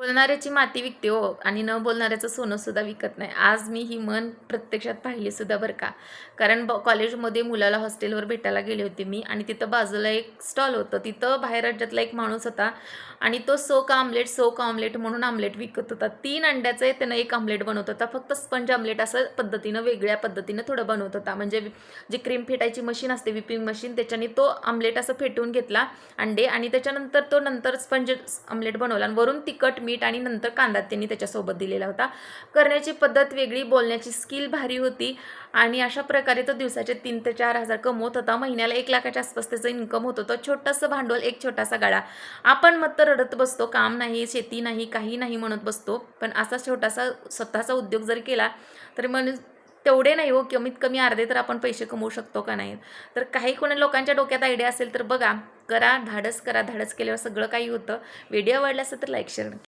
बोलणाऱ्याची माती विकते हो आणि न बोलणाऱ्याचं सोनंसुद्धा विकत नाही. आज मी ही म्हण प्रत्यक्षात पाहिलीसुद्धा बरं का. कारण कॉलेजमध्ये मुलाला हॉस्टेलवर भेटायला गेले होते मी आणि तिथं बाजूला एक स्टॉल होतं. तिथं बाहेर राज्यातला एक माणूस होता आणि तो सो का ऑमलेट म्हणून आमलेट विकत होता. 3 अंड्याचं त्यानं एक आमलेट बनवत होता. फक्त स्पंज आमलेट असं पद्धतीनं वेगळ्या पद्धतीनं थोडं बनवत होता. म्हणजे जी क्रीम फेटायची मशीन असते व्हिपिंग मशीन त्याच्याने तो आमलेट असं फेटून घेतला अंडे आणि त्याच्यानंतर तो नंतर स्पंज आमलेट बनवला आणि वरून तिखट मीठ आणि नंतर कांदा त्यांनी त्याच्यासोबत दिलेला होता. करण्याची पद्धत वेगळी, बोलण्याची स्किल भारी होती आणि अशा प्रकारे तो दिवसाचे 3 ते 4,000 कमवत होता. महिन्याला 1,00,000च्या आसपास त्याचं इन्कम होत होतं. छोटंसं भांडवल, एक छोटासा गाडा. आपण मग तर रडत बसतो, काम नाही, शेती नाही, काही नाही म्हणत बसतो. पण असा छोटासा स्वतःचा उद्योग जर केला तर तेवढे नाही हो, कमीत कमी अर्धे तर आपण पैसे कमवू शकतो का नाही. तर काही कोणी लोकांच्या डोक्यात आयडिया असेल तर बघा, करा, धाडस करा. धाडस केल्यावर सगळं काही होतं. व्हिडिओ आवडला असेल तर लाईक, शेअर